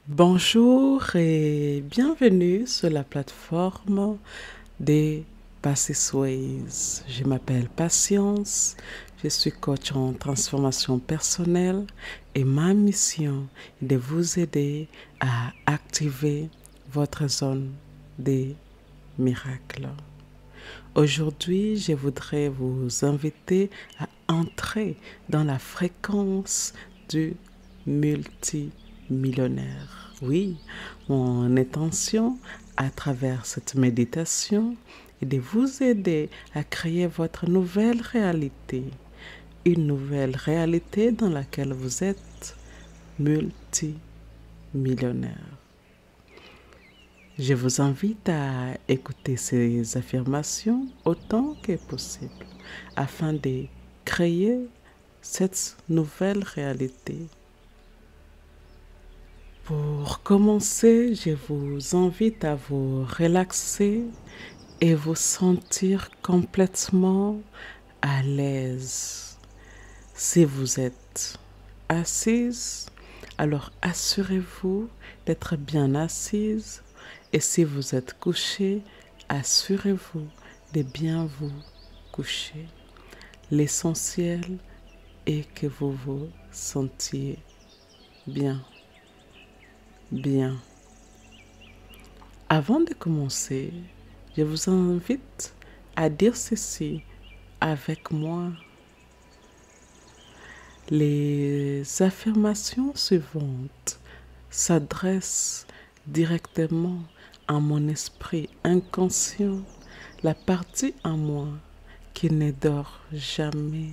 Bonjour et bienvenue sur la plateforme des Passes Ways. Je m'appelle Patience, je suis coach en transformation personnelle et ma mission est de vous aider à activer votre zone des miracles. Aujourd'hui, je voudrais vous inviter à entrer dans la fréquence du multimillionnaire. Oui, mon intention à travers cette méditation est de vous aider à créer votre nouvelle réalité. Une nouvelle réalité dans laquelle vous êtes multimillionnaire. Je vous invite à écouter ces affirmations autant que possible afin de créer cette nouvelle réalité. Pour commencer, je vous invite à vous relaxer et vous sentir complètement à l'aise. Si vous êtes assise, alors assurez-vous d'être bien assise. Et si vous êtes couché, assurez-vous de bien vous coucher. L'essentiel est que vous vous sentiez bien. Avant de commencer, je vous invite à dire ceci avec moi. Les affirmations suivantes s'adressent directement à mon esprit inconscient, la partie en moi qui ne dort jamais,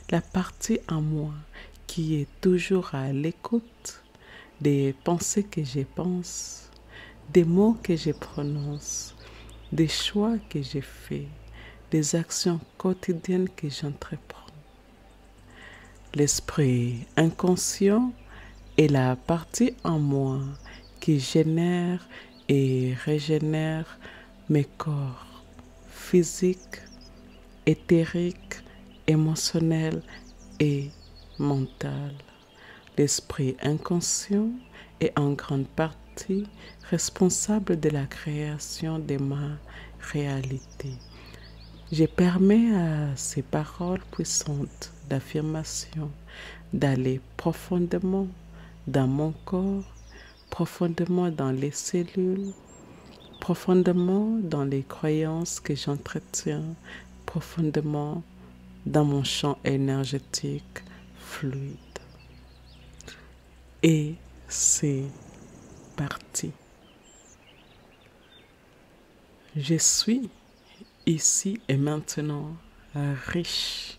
la partie en moi qui est toujours à l'écoute des pensées que je pense, des mots que je prononce, des choix que je fais, des actions quotidiennes que j'entreprends. L'esprit inconscient est la partie en moi qui génère et régénère mes corps physiques, éthériques, émotionnels et mentaux. L'esprit inconscient est en grande partie responsable de la création de ma réalité. Je permets à ces paroles puissantes d'affirmation d'aller profondément dans mon corps, profondément dans les cellules, profondément dans les croyances que j'entretiens, profondément dans mon champ énergétique fluide. Et c'est parti. Je suis ici et maintenant riche.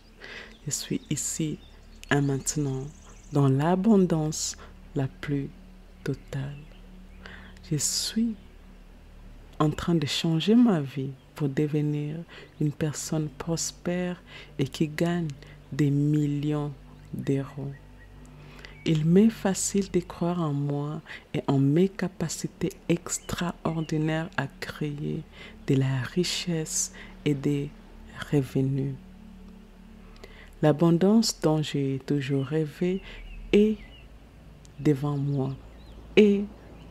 Je suis ici et maintenant dans l'abondance la plus totale. Je suis en train de changer ma vie pour devenir une personne prospère et qui gagne des millions d'euros. Il m'est facile de croire en moi et en mes capacités extraordinaires à créer de la richesse et des revenus. L'abondance dont j'ai toujours rêvé est devant moi, et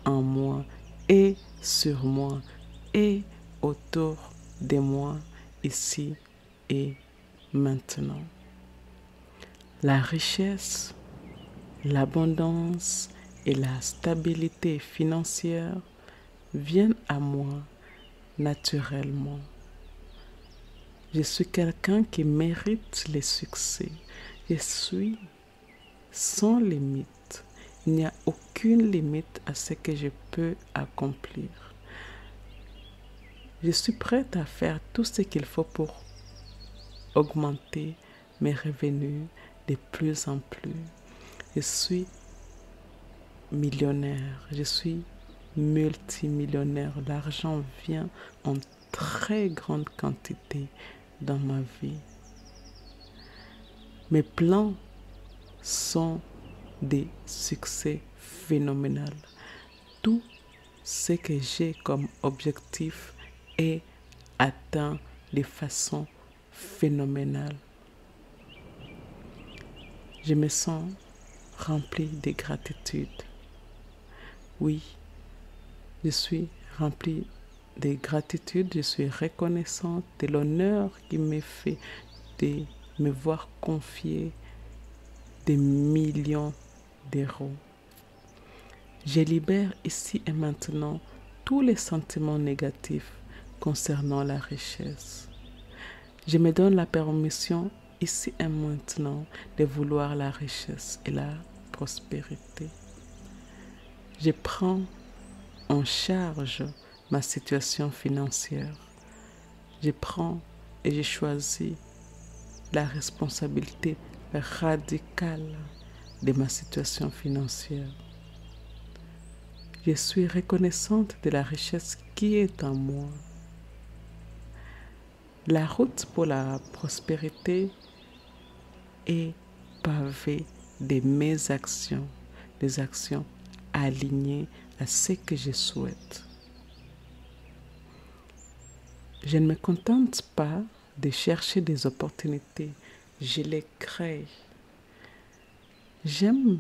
en moi, et sur moi, et autour de moi, ici et maintenant. La richesse, l'abondance et la stabilité financière viennent à moi naturellement. Je suis quelqu'un qui mérite les succès. Je suis sans limite. Il n'y a aucune limite à ce que je peux accomplir. Je suis prête à faire tout ce qu'il faut pour augmenter mes revenus de plus en plus. Je suis millionnaire, je suis multimillionnaire. L'argent vient en très grande quantité dans ma vie. Mes plans sont des succès phénoménaux. Tout ce que j'ai comme objectif est atteint de façon phénoménale. Je me sens remplie de gratitude. Oui, je suis remplie de gratitude, je suis reconnaissante de l'honneur qui m'est fait de me voir confier des millions d'euros. Je libère ici et maintenant tous les sentiments négatifs concernant la richesse. Je me donne la permission ici et maintenant de vouloir la richesse et la prospérité. Je prends en charge ma situation financière. Je prends et je choisis la responsabilité radicale de ma situation financière. Je suis reconnaissante de la richesse qui est en moi. La route pour la prospérité est pavée de mes actions, des actions alignées à ce que je souhaite. Je ne me contente pas de chercher des opportunités, je les crée. J'aime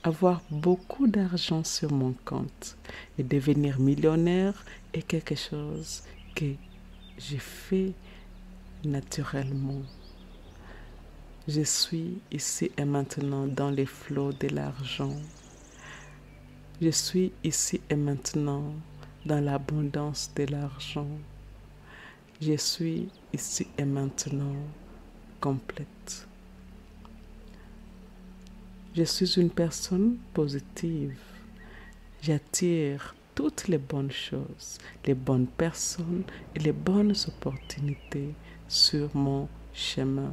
avoir beaucoup d'argent sur mon compte et devenir millionnaire est quelque chose que j'ai fait naturellement. Je suis ici et maintenant dans les flots de l'argent. Je suis ici et maintenant dans l'abondance de l'argent. Je suis ici et maintenant complète. Je suis une personne positive. J'attire toutes les bonnes choses, les bonnes personnes et les bonnes opportunités sur mon chemin.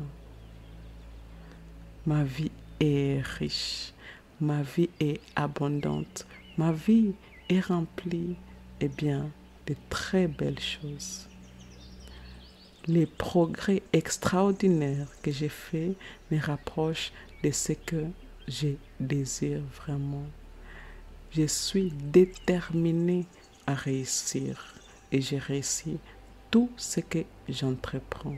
Ma vie est riche, ma vie est abondante, ma vie est remplie de très belles choses. Les progrès extraordinaires que j'ai faits me rapprochent de ce que je désire vraiment. Je suis déterminée à réussir et j'ai réussi tout ce que j'entreprends.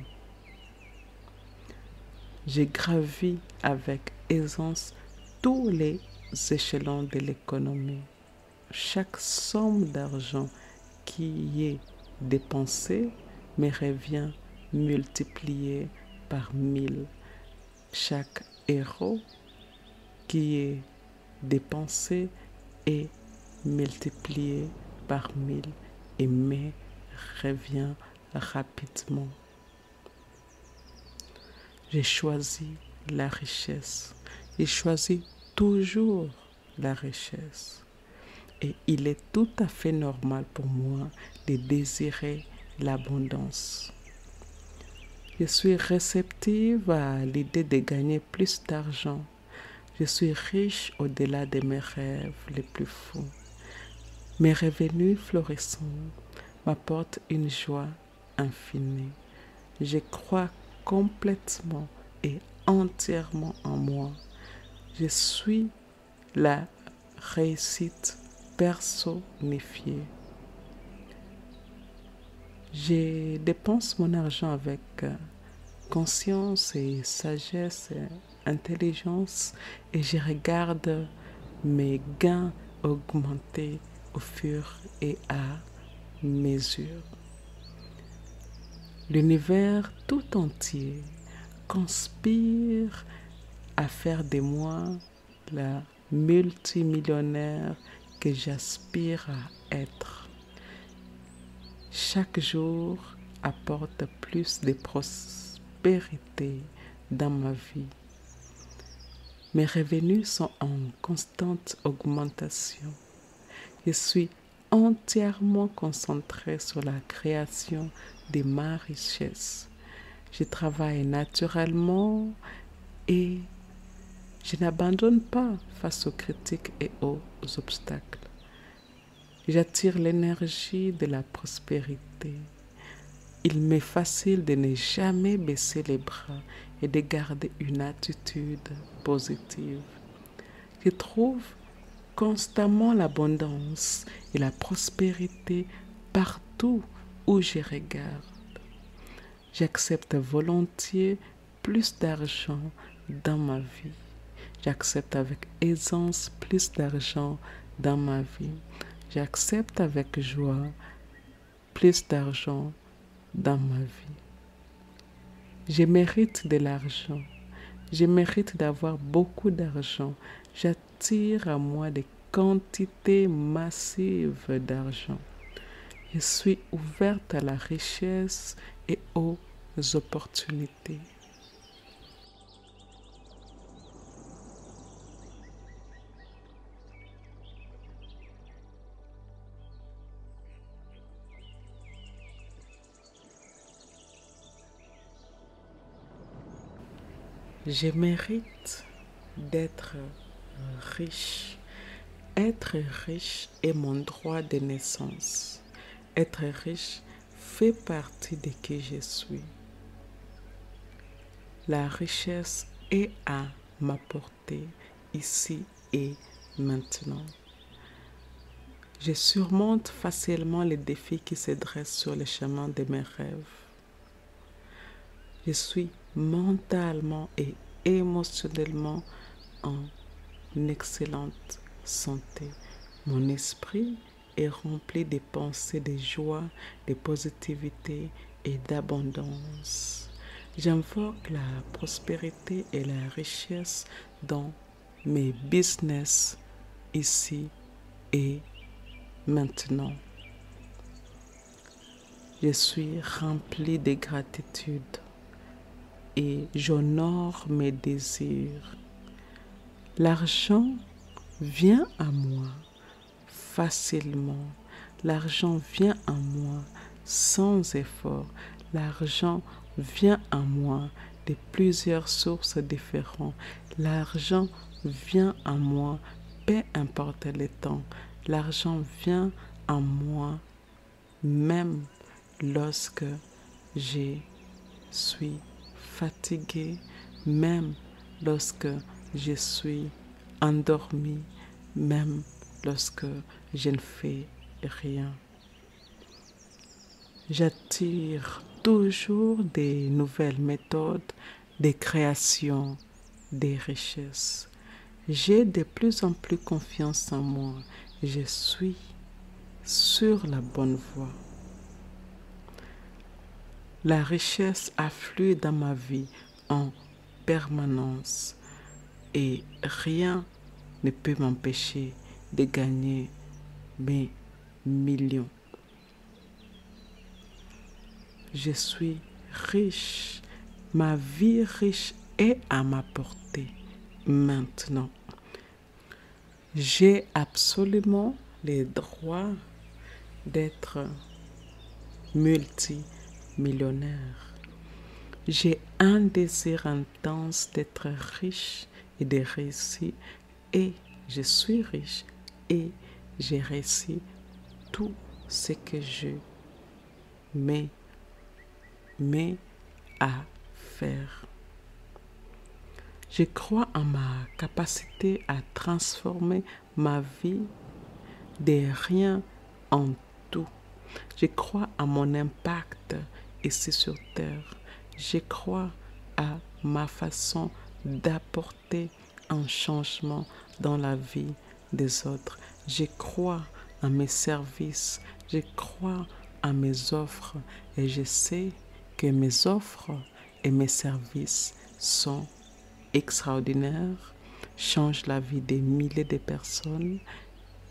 Je gravis avec aisance tous les échelons de l'économie. Chaque somme d'argent qui est dépensée me revient multiplié par 1000. Chaque euro qui est dépensé est multiplié par 1000 et me revient rapidement. J'ai choisi la richesse. J'ai choisi toujours la richesse. Et il est tout à fait normal pour moi de désirer l'abondance. Je suis réceptive à l'idée de gagner plus d'argent. Je suis riche au-delà de mes rêves les plus fous. Mes revenus florissants m'apportent une joie infinie. Je crois complètement et entièrement en moi. Je suis la réussite personnifiée. Je dépense mon argent avec conscience et sagesse et intelligence et je regarde mes gains augmenter au fur et à mesure. L'univers tout entier conspire à faire de moi la multimillionnaire que j'aspire à être. Chaque jour apporte plus de prospérité dans ma vie. Mes revenus sont en constante augmentation. Je suis entièrement concentrée sur la création de ma richesse. Je travaille naturellement et je n'abandonne pas face aux critiques et aux obstacles. J'attire l'énergie de la prospérité. Il m'est facile de ne jamais baisser les bras et de garder une attitude positive. Je trouve constamment l'abondance et la prospérité partout où je regarde. J'accepte volontiers plus d'argent dans ma vie. J'accepte avec aisance plus d'argent dans ma vie. J'accepte avec joie plus d'argent dans ma vie. Je mérite de l'argent. Je mérite d'avoir beaucoup d'argent. J'attire à moi des quantités massives d'argent. Je suis ouverte à la richesse et aux opportunités. Je mérite d'être riche. Être riche est mon droit de naissance. Être riche fait partie de qui je suis. La richesse est à ma portée ici et maintenant. Je surmonte facilement les défis qui se dressent sur le chemin de mes rêves. Je suis mentalement et émotionnellement en excellente santé. Mon esprit est rempli de pensées de joie, de positivité et d'abondance. J'invoque la prospérité et la richesse dans mes business ici et maintenant. Je suis rempli de gratitude et j'honore mes désirs. L'argent vient à moi facilement. L'argent vient à moi sans effort. L'argent vient à moi de plusieurs sources différentes. L'argent vient à moi, peu importe le temps. L'argent vient à moi même lorsque je suis fatiguée, même lorsque je suis endormie, même lorsque je ne fais rien. J'attire toujours des nouvelles méthodes de création des richesses. J'ai de plus en plus confiance en moi. Je suis sur la bonne voie. La richesse afflue dans ma vie en permanence et rien ne peut m'empêcher de gagner mes millions. Je suis riche. Ma vie riche est à ma portée maintenant. J'ai absolument le droit d'être multimillionnaire. J'ai un désir intense d'être riche et de réussir. Et je suis riche et j'ai réussi tout ce que je mets à faire. Je crois en ma capacité à transformer ma vie de rien en tout. Je crois à mon impact ici sur Terre. Je crois à ma façon d'apporter un changement dans la vie des autres. Je crois à mes services. Je crois à mes offres et je sais que mes offres et mes services sont extraordinaires, changent la vie des milliers de personnes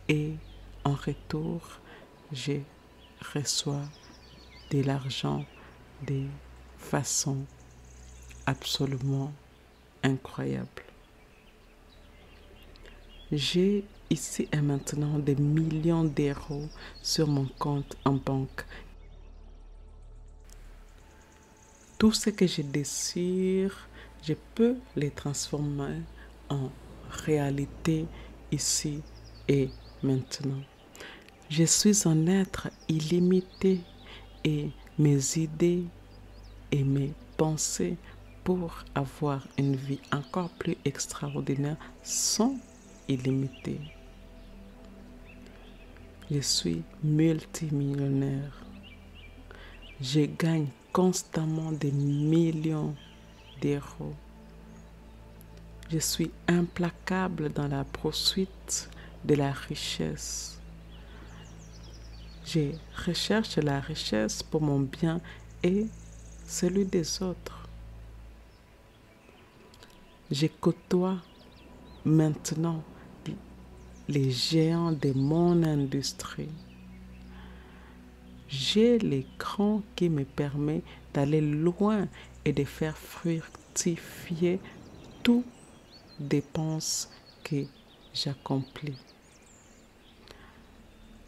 et en retour, je reçois de l'argent de façon absolument incroyable. J'ai ici et maintenant des millions d'euros sur mon compte en banque. Tout ce que je désire, je peux les transformer en réalité ici et maintenant. Je suis un être illimité et mes idées et mes pensées pour avoir une vie encore plus extraordinaire sont illimitées. Je suis multimillionnaire. Je gagne constamment des millions d'euros. Je suis implacable dans la poursuite de la richesse. Je recherche la richesse pour mon bien et celui des autres. Je côtoie maintenant les géants de mon industrie. J'ai l'écran qui me permet d'aller loin et de faire fructifier toutes dépenses que j'accomplis.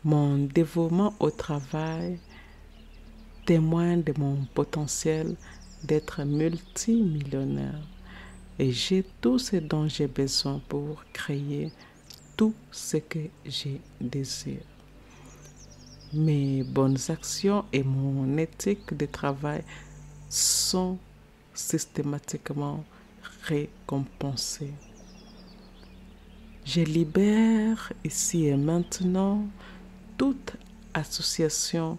Mon dévouement au travail témoigne de mon potentiel d'être multimillionnaire et j'ai tout ce dont j'ai besoin pour créer tout ce que je désire. Mes bonnes actions et mon éthique de travail sont systématiquement récompensées. Je libère ici et maintenant toute association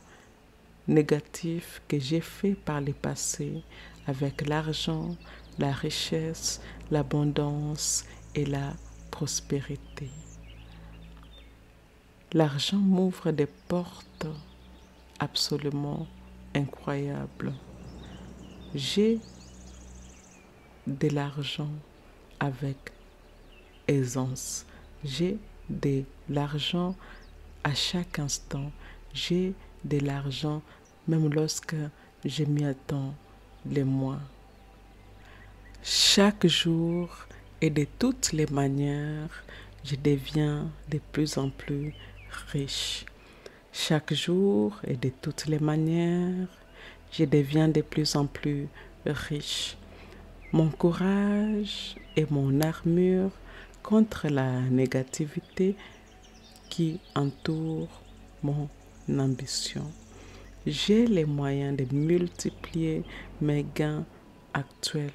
négative que j'ai fait par le passé avec l'argent, la richesse, l'abondance et la prospérité. L'argent m'ouvre des portes absolument incroyables. J'ai de l'argent avec aisance. J'ai de l'argent à chaque instant. J'ai de l'argent même lorsque je m'y attends le moins. Chaque jour et de toutes les manières, je deviens de plus en plus riche. Chaque jour et de toutes les manières, je deviens de plus en plus riche. Mon courage est mon armure contre la négativité qui entoure mon ambition. J'ai les moyens de multiplier mes gains actuels.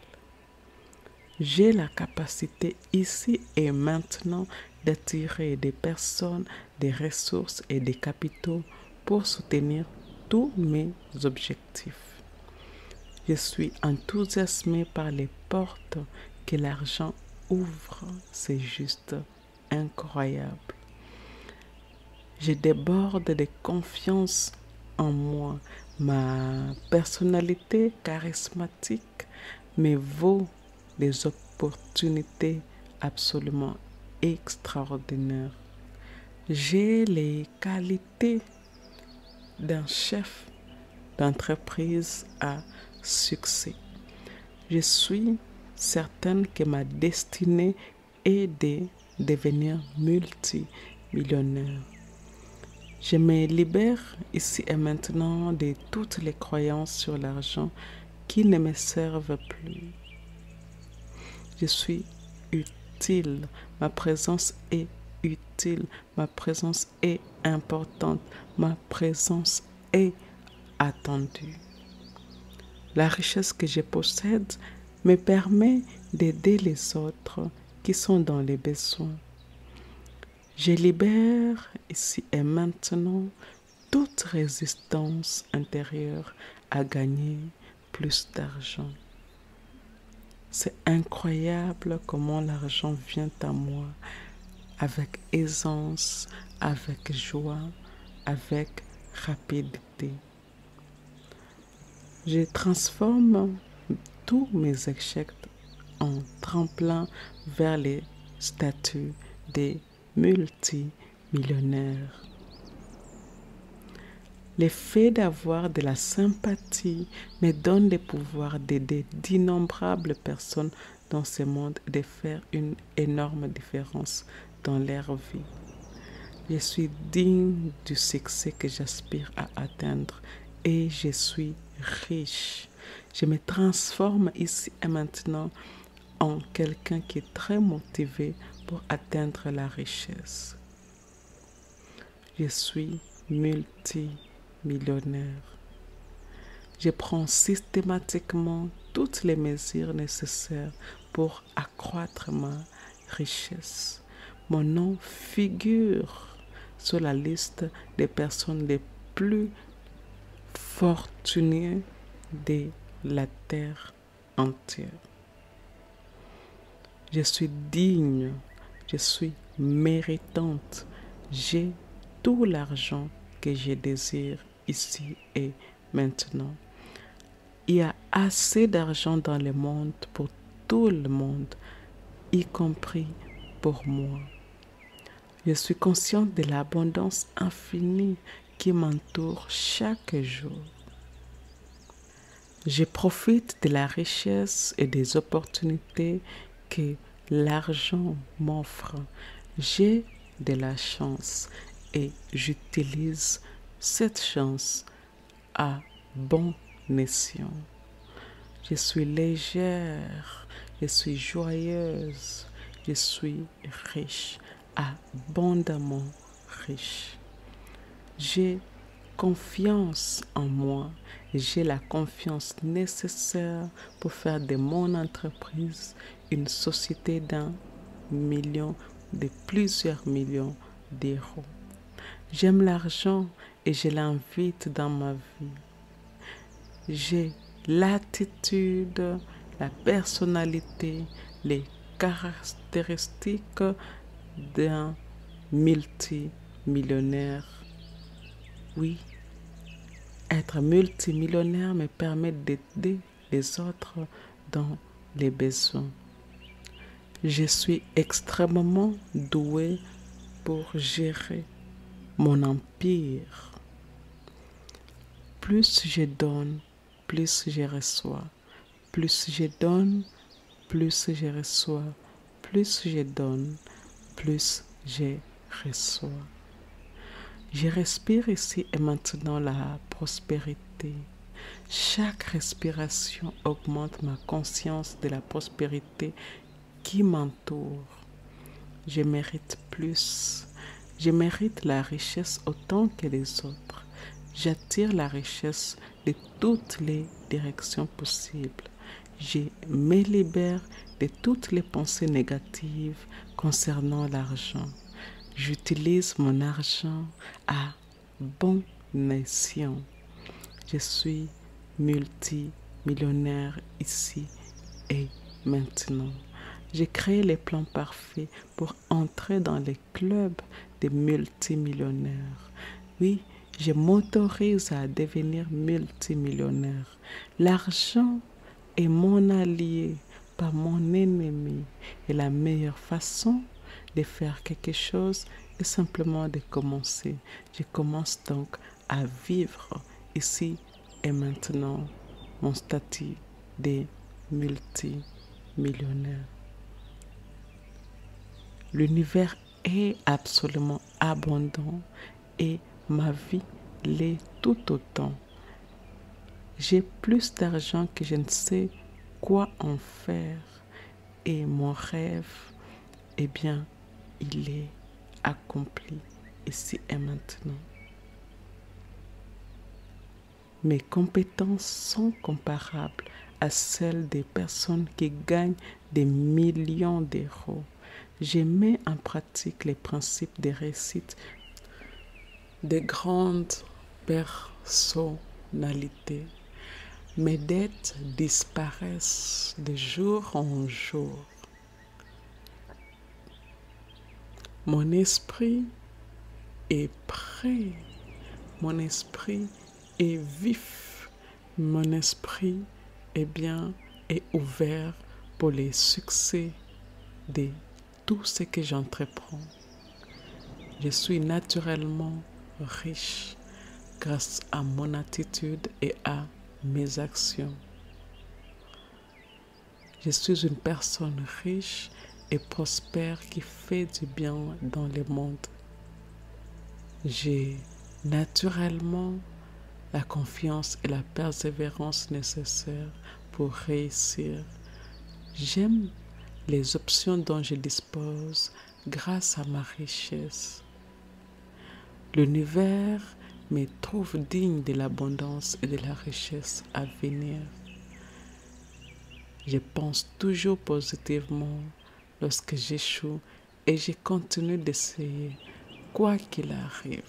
J'ai la capacité ici et maintenant d'attirer des personnes, des ressources et des capitaux pour soutenir tous mes objectifs. Je suis enthousiasmé par les portes que l'argent ouvre. C'est juste incroyable. Je déborde de confiance en moi. Ma personnalité charismatique me vaut des opportunités absolument extraordinaires. J'ai les qualités d'un chef d'entreprise à succès. Je suis certaine que ma destinée est de devenir multimillionnaire. Je me libère ici et maintenant de toutes les croyances sur l'argent qui ne me servent plus. Je suis utile. Ma présence est utile. Ma présence est importante. Ma présence est attendue. La richesse que je possède me permet d'aider les autres qui sont dans les besoins. Je libère ici et maintenant toute résistance intérieure à gagner plus d'argent. C'est incroyable comment l'argent vient à moi avec aisance, avec joie, avec rapidité. Je transforme tous mes échecs en tremplin vers les statuts des multimillionnaires. Le fait d'avoir de la sympathie me donne le pouvoir d'aider d'innombrables personnes dans ce monde et de faire une énorme différence dans leur vie. Je suis digne du succès que j'aspire à atteindre et je suis riche. Je me transforme ici et maintenant en quelqu'un qui est très motivé pour atteindre la richesse. Je suis multimillionnaire. Je prends systématiquement toutes les mesures nécessaires pour accroître ma richesse. Mon nom figure sur la liste des personnes les plus fortunées de la terre entière. Je suis digne, je suis méritante. J'ai tout l'argent que je désire ici et maintenant. Il y a assez d'argent dans le monde pour tout le monde, y compris pour moi. Je suis consciente de l'abondance infinie qui m'entoure chaque jour. Je profite de la richesse et des opportunités que l'argent m'offre. J'ai de la chance et j'utilise cette chance à bon escient. Je suis légère, je suis joyeuse, je suis riche, abondamment riche. J'ai confiance en moi et j'ai la confiance nécessaire pour faire de mon entreprise une société d'un million, de plusieurs millions d'euros. J'aime l'argent et je l'invite dans ma vie. J'ai l'attitude, la personnalité, les caractéristiques d'un multimillionnaire. Oui, être multimillionnaire me permet d'aider les autres dans les besoins. Je suis extrêmement douée pour gérer mon empire. Plus je donne, plus je reçois. Plus je donne, plus je reçois. Plus je donne, plus je reçois. Je respire ici et maintenant la prospérité. Chaque respiration augmente ma conscience de la prospérité qui m'entoure. Je mérite plus. Je mérite la richesse autant que les autres. J'attire la richesse de toutes les directions possibles. Je me libère de toutes les pensées négatives concernant l'argent. J'utilise mon argent à bon escient. Je suis multimillionnaire ici et maintenant. J'ai créé les plans parfaits pour entrer dans les clubs des multimillionnaires. Oui, je m'autorise à devenir multimillionnaire. L'argent est mon allié, pas mon ennemi. Et la meilleure façon de faire quelque chose est simplement de commencer. Je commence donc à vivre ici et maintenant mon statut de multimillionnaire. L'univers est absolument abondant et ma vie l'est tout autant. J'ai plus d'argent que je ne sais quoi en faire et mon rêve, eh bien, il est accompli ici et maintenant. Mes compétences sont comparables à celles des personnes qui gagnent des millions d'euros. Je mets en pratique les principes de réussite des grandes personnalités. Mes dettes disparaissent de jour en jour. Mon esprit est prêt. Mon esprit est vif. Mon esprit est ouvert pour les succès de tout ce que j'entreprends. Je suis naturellement riche grâce à mon attitude et à mes actions. Je suis une personne riche et prospère qui fait du bien dans le monde. J'ai naturellement la confiance et la persévérance nécessaires pour réussir. J'aime les options dont je dispose grâce à ma richesse. L'univers me trouve digne de l'abondance et de la richesse à venir. Je pense toujours positivement lorsque j'échoue et je continue d'essayer. Quoi qu'il arrive,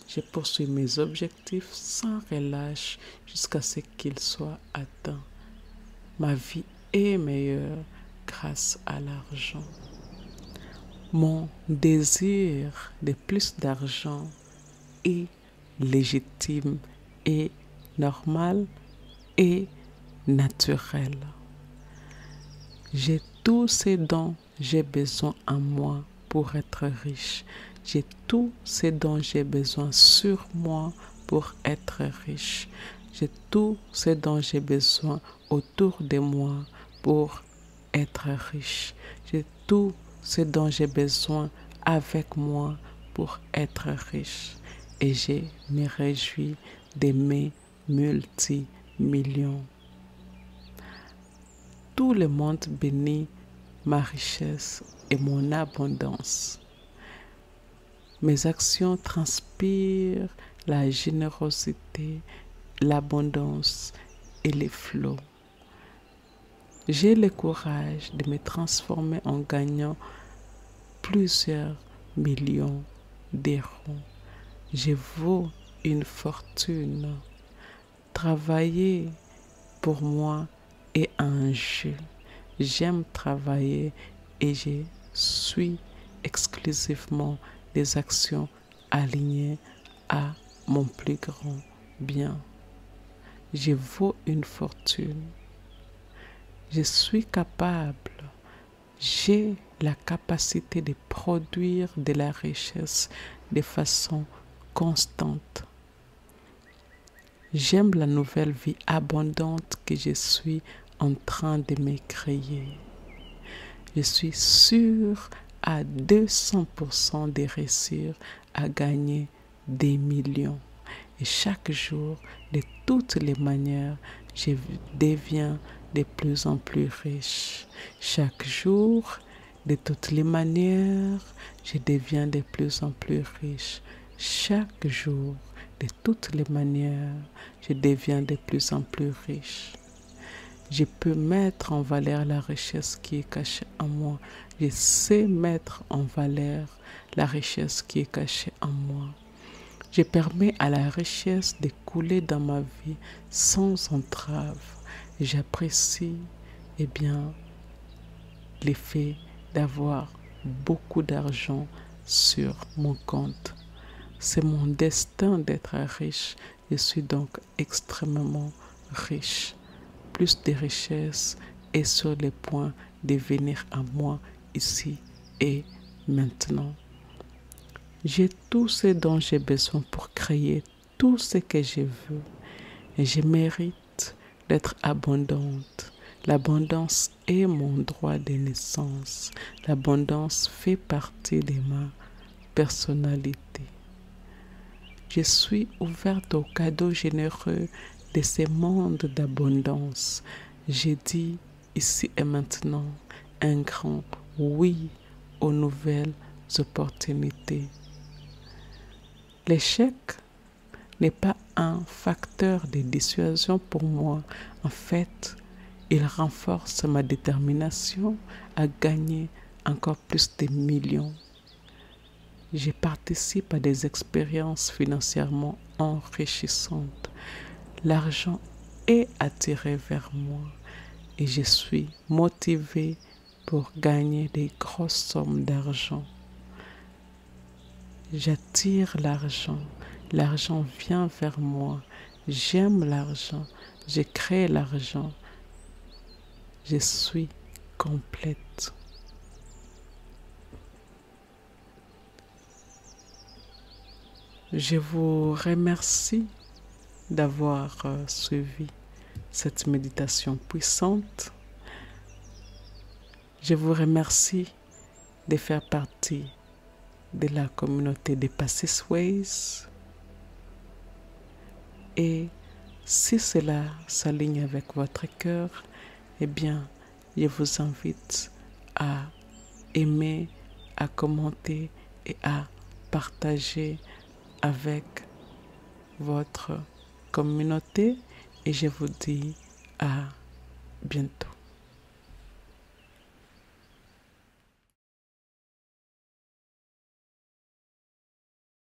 je poursuis mes objectifs sans relâche jusqu'à ce qu'ils soient atteints. Ma vie est meilleure grâce à l'argent. Mon désir de plus d'argent est légitime et normal et naturel. J'ai tout ce dont j'ai besoin en moi pour être riche. J'ai tout ce dont j'ai besoin sur moi pour être riche. J'ai tout ce dont j'ai besoin autour de moi pour être riche. J'ai tout ce dont j'ai besoin avec moi pour être riche. Et je me réjouis de mes multimillions. Tout le monde bénit ma richesse et mon abondance. Mes actions transpirent la générosité, l'abondance et les flots. J'ai le courage de me transformer en gagnant plusieurs millions d'euros. Je vaux une fortune. Travailler pour moi est un jeu. J'aime travailler et je suis exclusivement des actions alignées à mon plus grand bien. Je vaux une fortune. Je suis capable. J'ai la capacité de produire de la richesse de façon constante. J'aime la nouvelle vie abondante que je suis en train de me créer. Je suis sûre à 200% de réussir à gagner des millions. Et chaque jour, de toutes les manières, je deviens de plus en plus riche. Chaque jour, de toutes les manières, je deviens de plus en plus riche. Chaque jour, de toutes les manières, je deviens de plus en plus riche. Je peux mettre en valeur la richesse qui est cachée en moi. Je sais mettre en valeur la richesse qui est cachée en moi. Je permets à la richesse de couler dans ma vie sans entrave. J'apprécie l'effet d'avoir beaucoup d'argent sur mon compte. C'est mon destin d'être riche. Je suis donc extrêmement riche. Plus de richesse est sur le point de venir à moi ici et maintenant. J'ai tout ce dont j'ai besoin pour créer tout ce que je veux. Et je mérite d'être abondante. L'abondance est mon droit de naissance. L'abondance fait partie de ma personnalité. Je suis ouverte aux cadeaux généreux de ce monde d'abondance. J'ai dit ici et maintenant un grand oui aux nouvelles opportunités. L'échec n'est pas un facteur de dissuasion pour moi. En fait, il renforce ma détermination à gagner encore plus de millions. Je participe à des expériences financièrement enrichissantes. L'argent est attiré vers moi et je suis motivée pour gagner des grosses sommes d'argent. J'attire l'argent. L'argent vient vers moi. J'aime l'argent. Je crée l'argent. Je suis complète. Je vous remercie d'avoir suivi cette méditation puissante. Je vous remercie de faire partie de la communauté des Passisways. Et si cela s'aligne avec votre cœur, eh bien, je vous invite à aimer, à commenter et à partager avec votre communauté. Et je vous dis à bientôt.